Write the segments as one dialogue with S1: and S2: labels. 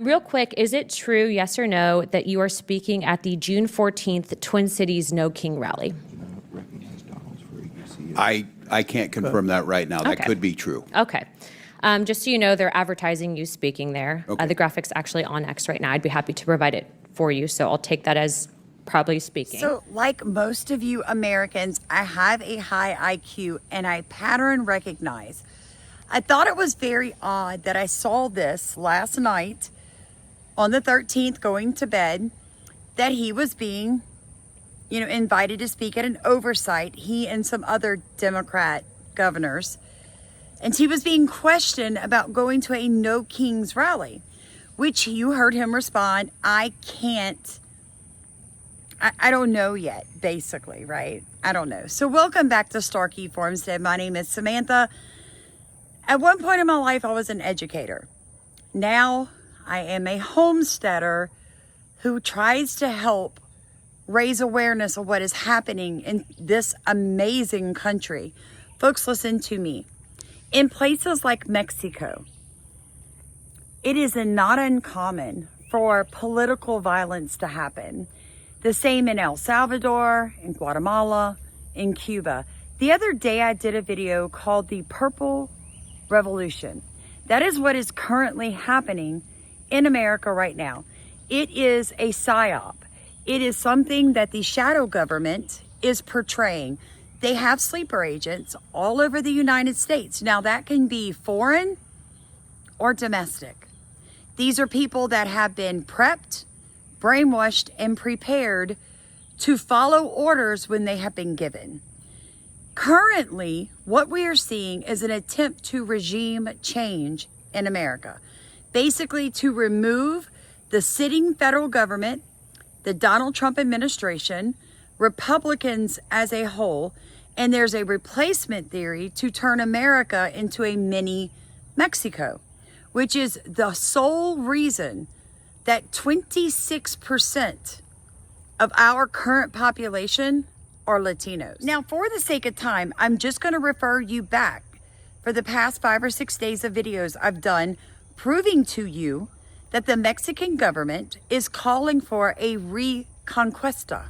S1: Real quick, is it true, yes or no, that you are speaking at the June 14th Twin Cities No King rally?
S2: I can't confirm that right now. That could be true.
S1: Okay. Just so you know, they're advertising you speaking there.
S2: Okay.
S1: The graphic's actually on X right now. I'd be happy to provide it for you, so I'll take that as probably speaking.
S3: So, like most of you Americans, I have a high IQ and I pattern recognize. I thought it was very odd that I saw this last night on the 13th going to bed, that he was being, invited to speak at an oversight, he and some other Democrat governors, and he was being questioned about going to a No Kings rally, which you heard him respond, I don't know yet, basically, right? I don't know. So welcome back to Starkey Farmstead. My name is Samantha. At one point in my life, I was an educator. Now I am a homesteader who tries to help raise awareness of what is happening in this amazing country. Folks, listen to me. In places like Mexico, it is not uncommon for political violence to happen. The same in El Salvador, in Guatemala, in Cuba. The other day I did a video called the Purple Revolution. That is what is currently happening in America right now. It is a psyop. It is something that the shadow government is portraying. They have sleeper agents all over the United States. Now that can be foreign or domestic. These are people that have been prepped, brainwashed, and prepared to follow orders when they have been given. Currently, what we are seeing is an attempt to regime change in America. Basically, to remove the sitting federal government, the Donald Trump administration, Republicans as a whole, and there's a replacement theory to turn America into a mini Mexico, which is the sole reason that 26% of our current population are Latinos. Now, for the sake of time, I'm just going to refer you back for the past 5 or 6 days of videos I've done proving to you that the Mexican government is calling for a reconquista,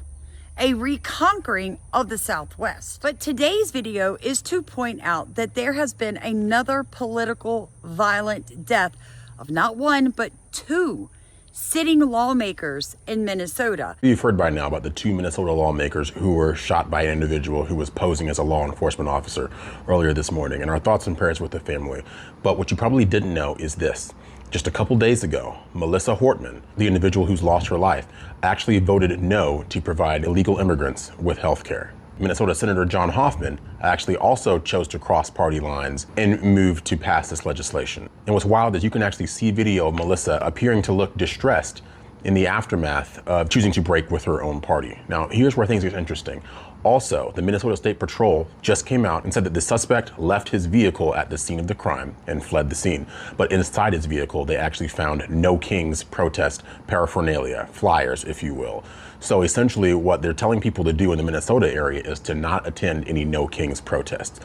S3: a reconquering of the Southwest. But today's video is to point out that there has been another political violent death of not one, but 2 sitting lawmakers in Minnesota.
S4: You've heard by now about the 2 Minnesota lawmakers who were shot by an individual who was posing as a law enforcement officer earlier this morning, and our thoughts and prayers with the family. But what you probably didn't know is this. Just a couple days ago, Melissa Hortman, the individual who's lost her life, actually voted no to provide illegal immigrants with health care. Minnesota Senator John Hoffman actually also chose to cross party lines and move to pass this legislation. And what's wild is you can actually see video of Melissa appearing to look distressed in the aftermath of choosing to break with her own party. Now, here's where things get interesting. Also, the Minnesota State Patrol just came out and said that the suspect left his vehicle at the scene of the crime and fled the scene. But inside his vehicle, they actually found No Kings protest paraphernalia, flyers, if you will. So essentially what they're telling people to do in the Minnesota area is to not attend any No Kings protests.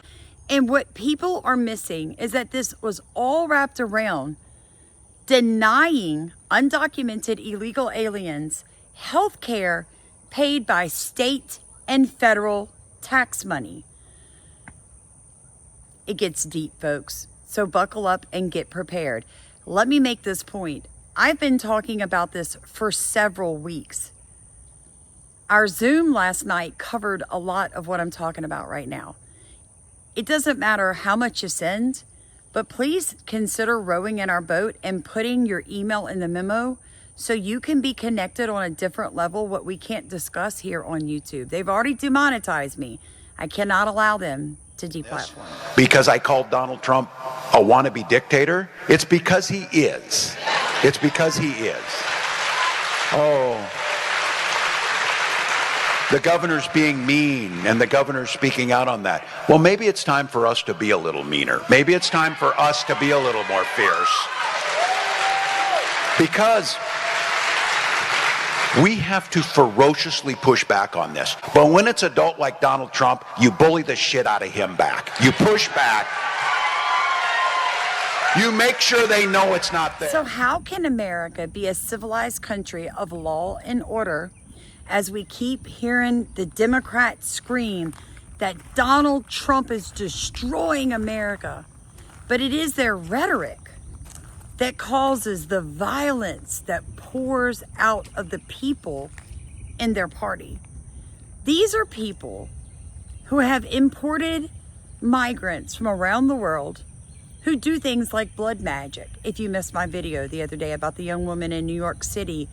S3: And what people are missing is that this was all wrapped around denying undocumented illegal aliens health care paid by state and federal tax money. It gets deep, folks. So buckle up and get prepared. Let me make this point. I've been talking about this for several weeks. Our Zoom last night covered a lot of what I'm talking about right now. It doesn't matter how much you send, but please consider rowing in our boat and putting your email in the memo so you can be connected on a different level, what we can't discuss here on YouTube. They've already demonetized me. I cannot allow them to deplatform.
S5: Because I called Donald Trump a wannabe dictator? It's because he is. It's because he is. Oh. The governor's being mean, and the governor's speaking out on that. Well, maybe it's time for us to be a little meaner. Maybe it's time for us to be a little more fierce. Because we have to ferociously push back on this. But when it's adult like Donald Trump, you bully the shit out of him back. You push back. You make sure they know it's not there.
S3: So how can America be a civilized country of law and order as we keep hearing the Democrats scream that Donald Trump is destroying America? But it is their rhetoric that causes the violence that pours out of the people in their party. These are people who have imported migrants from around the world who do things like blood magic. If you missed my video the other day about the young woman in New York City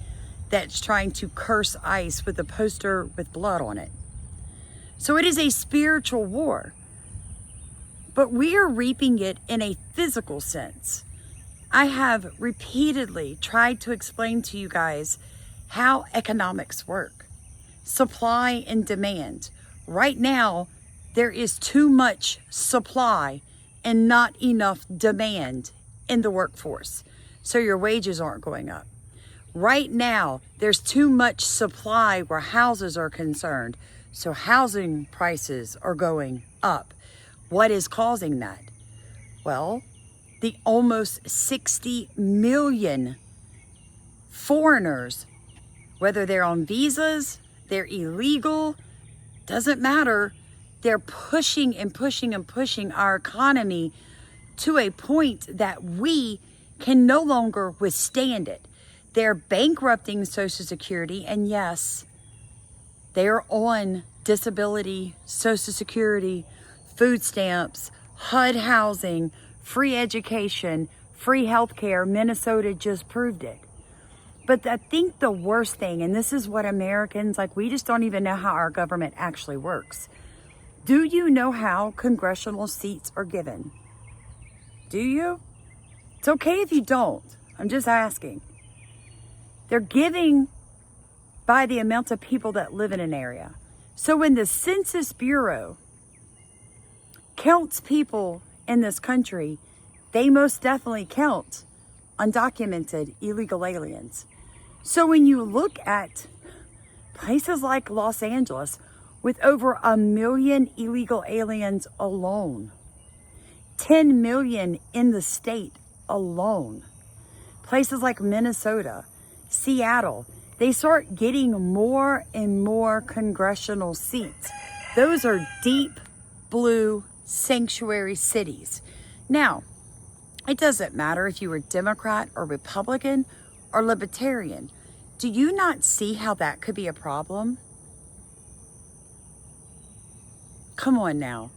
S3: that's trying to curse ICE with a poster with blood on it. So it is a spiritual war, but we are reaping it in a physical sense. I have repeatedly tried to explain to you guys how economics work. Supply and demand. Right now, there is too much supply and not enough demand in the workforce. So your wages aren't going up. Right now, there's too much supply where houses are concerned. So housing prices are going up. What is causing that? Well, the almost 60 million foreigners, whether they're on visas, they're illegal, doesn't matter. They're pushing and pushing and pushing our economy to a point that we can no longer withstand it. They're bankrupting Social Security, and yes, they're on disability, Social Security, food stamps, HUD housing, free education, free health care. Minnesota just proved it. But I think the worst thing, and this is what Americans, like, we just don't even know how our government actually works. Do you know how congressional seats are given? Do you? It's okay if you don't. I'm just asking. They're giving by the amount of people that live in an area. So when the Census Bureau counts people in this country, they most definitely count undocumented illegal aliens. So when you look at places like Los Angeles, with over 1 million illegal aliens alone, 10 million in the state alone, places like Minnesota, Seattle, they start getting more and more congressional seats. Those are deep blue sanctuary cities. Now, it doesn't matter if you were Democrat or Republican or Libertarian. Do you not see how that could be a problem? Come on now.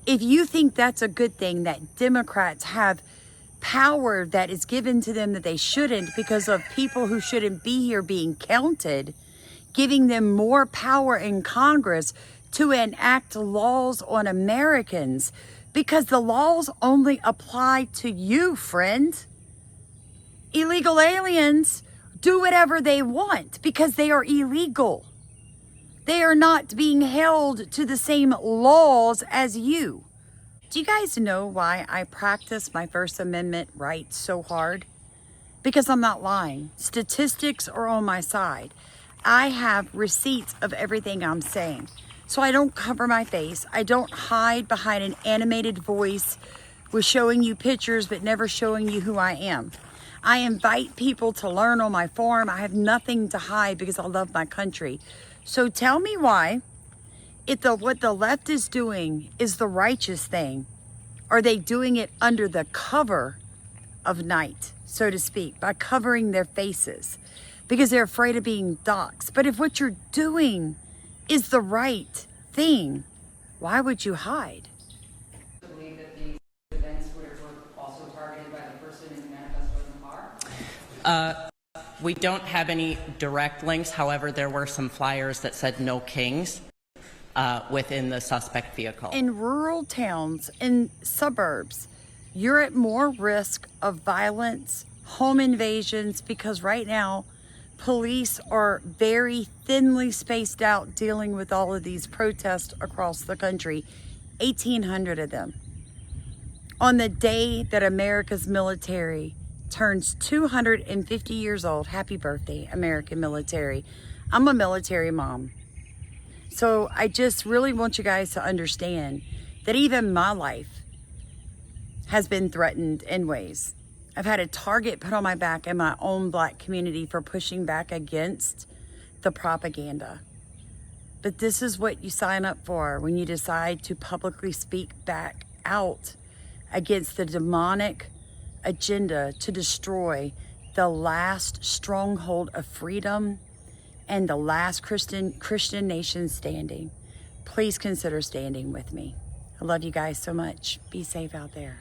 S3: If you think that's a good thing, that Democrats have power that is given to them that they shouldn't because of people who shouldn't be here being counted, giving them more power in Congress to enact laws on Americans, because the laws only apply to you, friend. Illegal aliens do whatever they want because they are illegal. They are not being held to the same laws as you. Do you guys know why I practice my First Amendment rights so hard? Because I'm not lying. Statistics are on my side. I have receipts of everything I'm saying. So I don't cover my face. I don't hide behind an animated voice with showing you pictures but never showing you who I am. I invite people to learn on my forum. I have nothing to hide because I love my country. So tell me why, if what the left is doing is the righteous thing, are they doing it under the cover of night, so to speak, by covering their faces because they're afraid of being doxxed? But if what you're doing is the right thing, why would you hide?
S6: I believe that these events were also targeted by the person in the manifesto in the car. We don't have any direct links. However, there were some flyers that said no kings within the suspect vehicle.
S3: In rural towns, in suburbs, you're at more risk of violence, home invasions, because right now police are very thinly spaced out dealing with all of these protests across the country, 1,800 of them. On the day that America's military turns 250 years old, happy birthday, American military. I'm a military mom. So I just really want you guys to understand that even my life has been threatened in ways. I've had a target put on my back in my own Black community for pushing back against the propaganda. But this is what you sign up for when you decide to publicly speak back out against the demonic agenda to destroy the last stronghold of freedom and the last Christian nation standing. Please consider standing with me. I love you guys so much. Be safe out there.